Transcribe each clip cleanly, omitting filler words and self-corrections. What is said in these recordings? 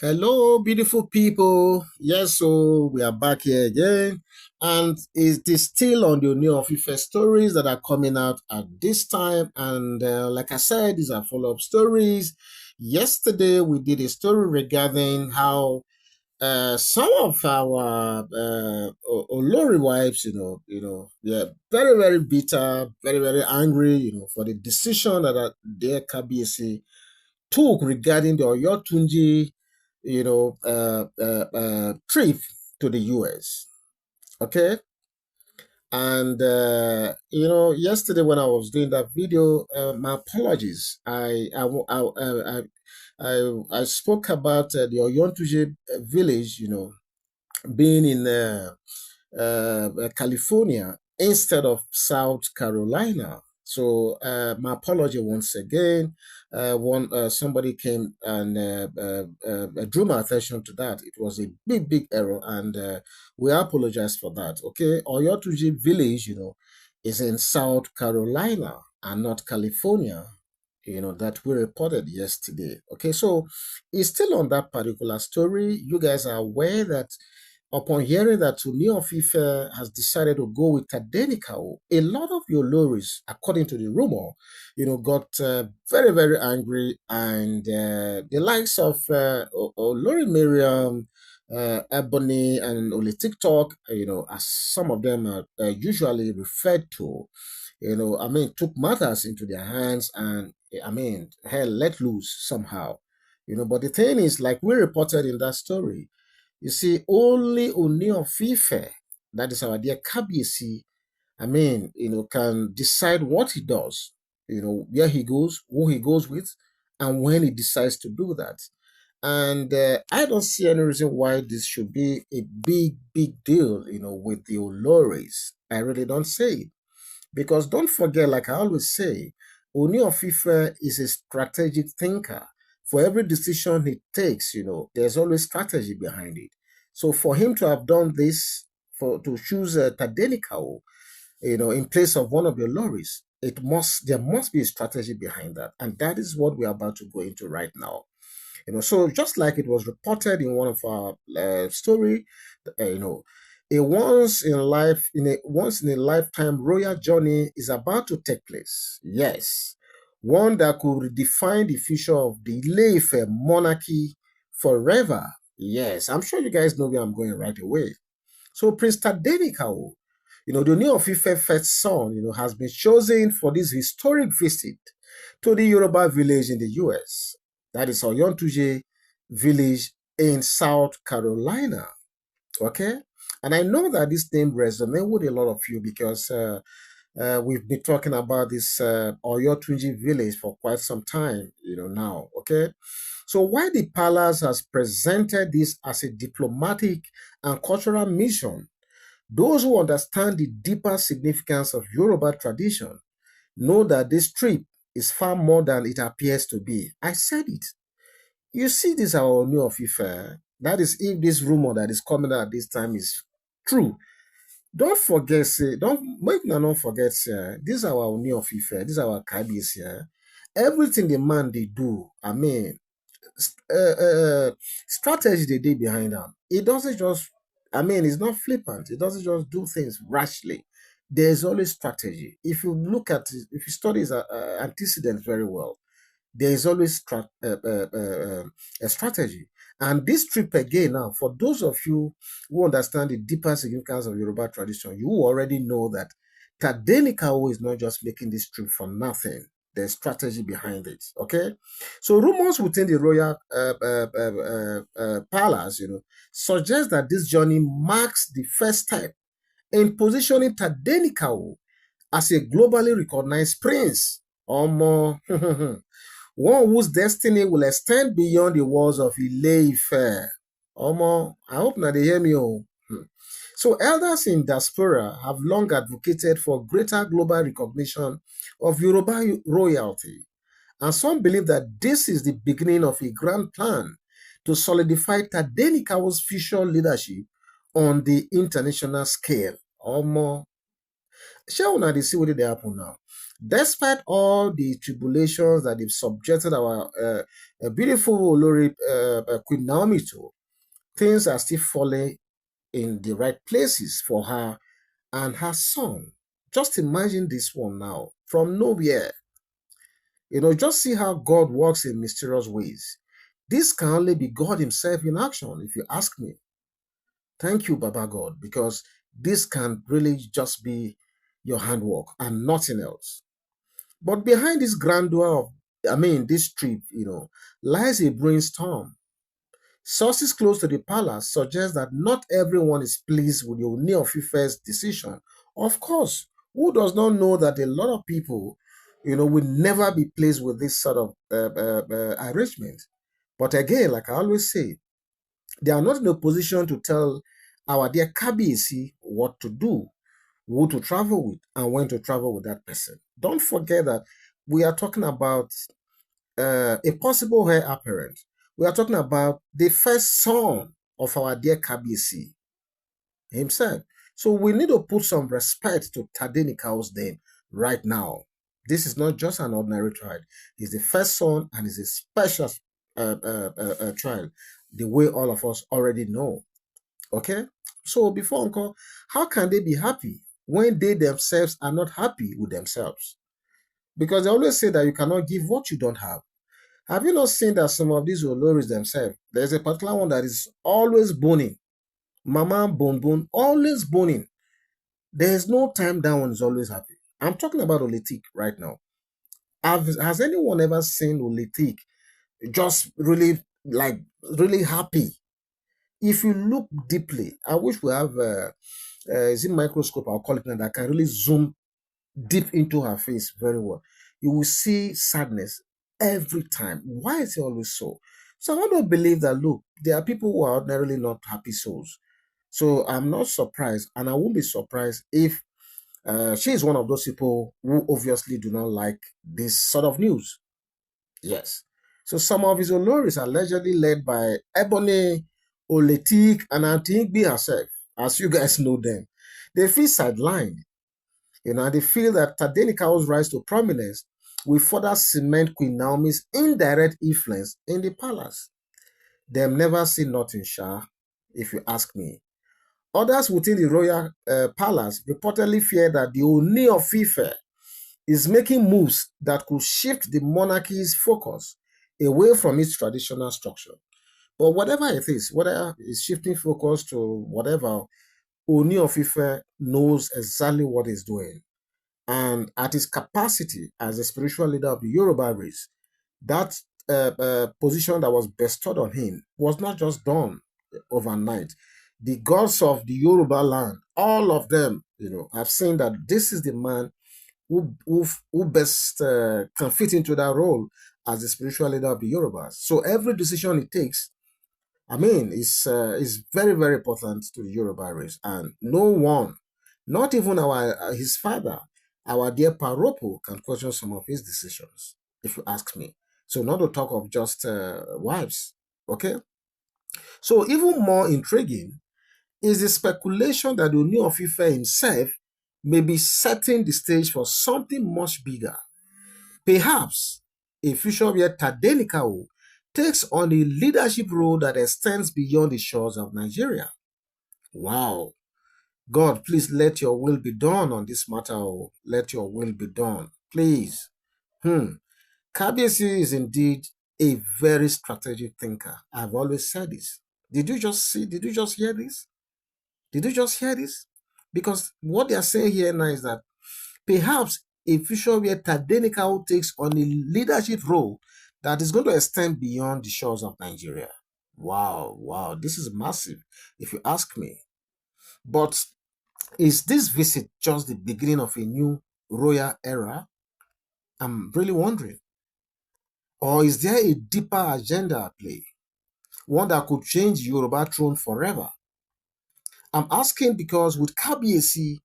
Hello, beautiful people. Yes, so we are back here again, and it is still on the Ooni Of Ife stories that are coming out at this time. And like I said, these are follow-up stories. Yesterday, we did a story regarding how some of our Olori wives, they're very, very bitter, very, very angry, for the decision that their KBC took regarding the Oyotunji, trip to the US. Okay. And, yesterday when I was doing that video, my apologies. I spoke about the Oyotunji village, being in California instead of South Carolina. So my apology once again. One Somebody came and drew my attention to that. It was a big, big error, and we apologize for that. Okay, Oyotuji village, is in South Carolina and not California. That we reported yesterday. Okay, so it's still on that particular story. You guys are aware that upon hearing that Ooni Of Ife has decided to go with Tadenikawo, a lot of Yoloris, according to the rumor, got very, very angry, and the likes of Olori Miriam, Ebony, and Oli TikTok, as some of them are usually referred to, took matters into their hands and, hell, let loose somehow. But the thing is, like we reported in that story, you see, only Ooni Of Ife, that is our dear Kabiyesi, can decide what he does, where he goes, who he goes with, and when he decides to do that. And I don't see any reason why this should be a big, big deal, with the Oloris. I really don't say it. Because don't forget, like I always say, Ooni Of Ife is a strategic thinker. For every decision he takes, there's always strategy behind it. So for him to have done this, to choose Tadenikawo, in place of one of your lorries, there must be a strategy behind that, and that is what we're about to go into right now. So just like it was reported in one of our story, a once in a lifetime royal journey is about to take place. Yes, one that could redefine the future of the Ile-Ife monarchy forever. Yes, I'm sure you guys know where I'm going right away. So Prince Tadenikawo, the Ooni Of Ife first son, has been chosen for this historic visit to the Yoruba village in the US. That is Oyontuje village in South Carolina. Okay? And I know that this name resonates with a lot of you because we've been talking about this Oyotunji village for quite some time, now. Okay? So why the palace has presented this as a diplomatic and cultural mission, those who understand the deeper significance of Yoruba tradition know that this trip is far more than it appears to be. I said it. You see, this our new of Ife. That is, if this rumor that is coming out this time is true. Don't forget, say, don't make no not forget, say, this is our new of Ife, this is our Kabis here. Everything the man they do, strategy they did behind them. It doesn't just, it's not flippant. It doesn't just do things rashly. There's always strategy. If you look at it, if you study his antecedents very well, there is always a strategy. And this trip again now, for those of you who understand the deeper significance of Yoruba tradition, you already know that Tadenikawo is not just making this trip for nothing. There's strategy behind it. Okay, so rumors within the royal palace, suggest that this journey marks the first step in positioning Tadenikawo as a globally recognized prince. Omo, one whose destiny will extend beyond the walls of Ile-Ife. Omo, I hope now they hear me. Oh. So elders in diaspora have long advocated for greater global recognition of Yoruba royalty, and some believe that this is the beginning of a grand plan to solidify Tadenikawa's future leadership on the international scale. Omo, shall una dey see what dey happen now? Despite all the tribulations that they've subjected our beautiful Olori Queen Naomi to, things are still falling in the right places for her and her son. Just imagine this one now from nowhere. Just see how God works in mysterious ways. This can only be God Himself in action, if you ask me. Thank you, Baba God, because this can really just be your handwork and nothing else. But behind this grandeur of, this trip, lies a brainstorm. Sources close to the palace suggest that not everyone is pleased with the Ooni of Ife's decision. Of course, who does not know that a lot of people, will never be pleased with this sort of arrangement. But again, like I always say, they are not in a position to tell our dear Kabiyesi what to do, who to travel with, and when to travel with that person. Don't forget that we are talking about a possible heir apparent. We are talking about the first son of our dear Kabiyesi himself. So we need to put some respect to Tadenikawo's name right now. This is not just an ordinary child. He's the first son and he's a special child, the way all of us already know. Okay? So before Uncle, how can they be happy when they themselves are not happy with themselves? Because they always say that you cannot give what you don't have. Have you not seen that some of these Oloris themselves, there's a particular one that is always boning. Mama Bon Bon, always boning. There's no time that one is always happy. I'm talking about Oletik right now. Has anyone ever seen Oletik just really, like, really happy? If you look deeply, I wish we have, is it microscope, I'll call it now, that can really zoom deep into her face very well. You will see sadness every time. Why is it always so? So I don't believe that, look, there are people who are ordinarily not happy souls. So I'm not surprised, and I won't be surprised if she is one of those people who obviously do not like this sort of news. Yes. So some of his Oloris are allegedly led by Ebony, Oletik, and Auntie Igbi herself, as you guys know them. They feel sidelined, and they feel that Tadenikawo's rise to prominence will further cement Queen Naomi's indirect influence in the palace. Them never see nothing, Sha, if you ask me. Others within the royal palace reportedly fear that the Ooni of Ife is making moves that could shift the monarchy's focus away from its traditional structure. But whatever it is, whether it's shifting focus to whatever, Ooni of Ife knows exactly what he's doing. And at his capacity as a spiritual leader of the Yoruba race, that position that was bestowed on him was not just done overnight. The gods of the Yoruba land, all of them, have seen that this is the man who best can fit into that role as the spiritual leader of the Yorubas. So every decision he takes, is very, very important to the Yoruba race. And no one, not even his father, our dear Paropo, can question some of his decisions, if you ask me. So not to talk of just wives, okay? So even more intriguing is the speculation that the Ooni of Ife himself may be setting the stage for something much bigger. Perhaps a future where Tadenikawo takes on a leadership role that extends beyond the shores of Nigeria. Wow. God, please let your will be done on this matter. Oh. Let your will be done. Please. Kabiyesi is indeed a very strategic thinker. I've always said this. Did you just see? Did you just hear this? Did you just hear this? Because what they are saying here now is that perhaps a future where Tadenikawo takes on a leadership role that is going to extend beyond the shores of Nigeria. Wow, wow, this is massive, if you ask me. But is this visit just the beginning of a new royal era? I'm really wondering. Or is there a deeper agenda at play? One that could change Yoruba throne forever? I'm asking because with Kabiyesi,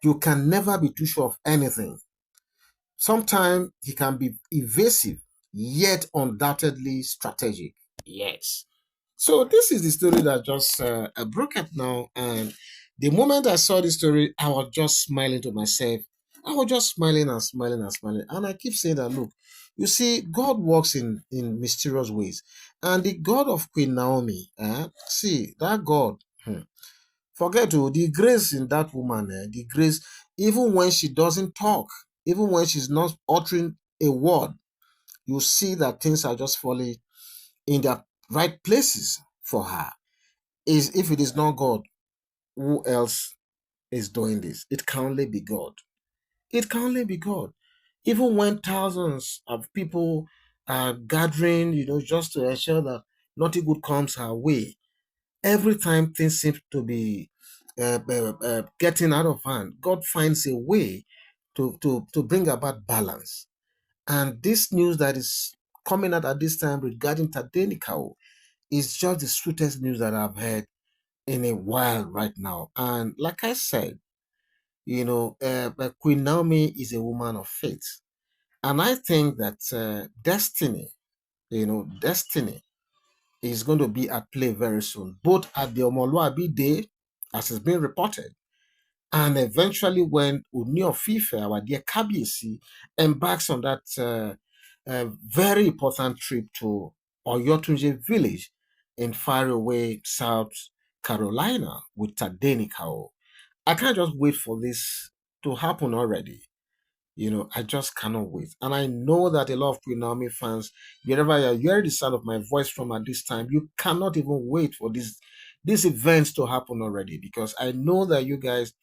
you can never be too sure of anything. Sometimes he can be evasive, yet undoubtedly strategic. Yes. So this is the story that just broke up now. And the moment I saw this story, I was just smiling to myself. I was just smiling and smiling and smiling. And I keep saying that, look, you see, God works in mysterious ways. And the God of Queen Naomi, see, that God, forget the grace in that woman, the grace, even when she doesn't talk, even when she's not uttering a word, you see that things are just falling in their right places for her. Is if it is not God, who else is doing this? It can only be God. It can only be God. Even when thousands of people are gathering, just to ensure that nothing good comes her way, every time things seem to be getting out of hand, God finds a way to bring about balance. And this news that is coming out at this time regarding Tadenikawo is just the sweetest news that I've heard in a while right now. And like I said, Queen Naomi is a woman of faith. And I think that destiny is going to be at play very soon, both at the Omoluabi Day, as has been reported, and eventually when Ooni of Ife, our dear Kabiyesi, embarks on that very important trip to Oyotunje village in faraway South Carolina with Tadenikawo. I can't just wait for this to happen already. I just cannot wait. And I know that a lot of Queen Naomi fans, wherever you are hearing the sound of my voice from at this time, you cannot even wait for these events to happen already, because I know that you guys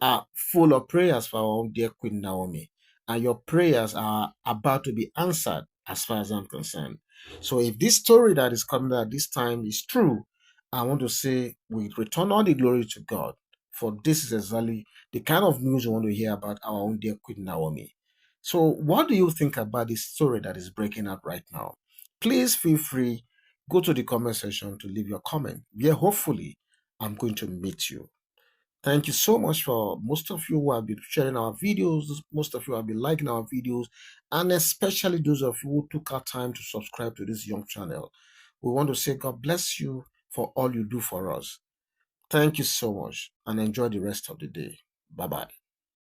are full of prayers for our own dear Queen Naomi. And your prayers are about to be answered as far as I'm concerned. So if this story that is coming at this time is true, I want to say we return all the glory to God. For this is exactly the kind of news we want to hear about our own dear Queen Naomi. So what do you think about this story that is breaking out right now? Please feel free, go to the comment section to leave your comment. Yeah, hopefully I'm going to meet you. Thank you so much for most of you who have been sharing our videos, most of you have been liking our videos, and especially those of you who took our time to subscribe to this young channel. We want to say God bless you for all you do for us. Thank you so much and enjoy the rest of the day. Bye bye.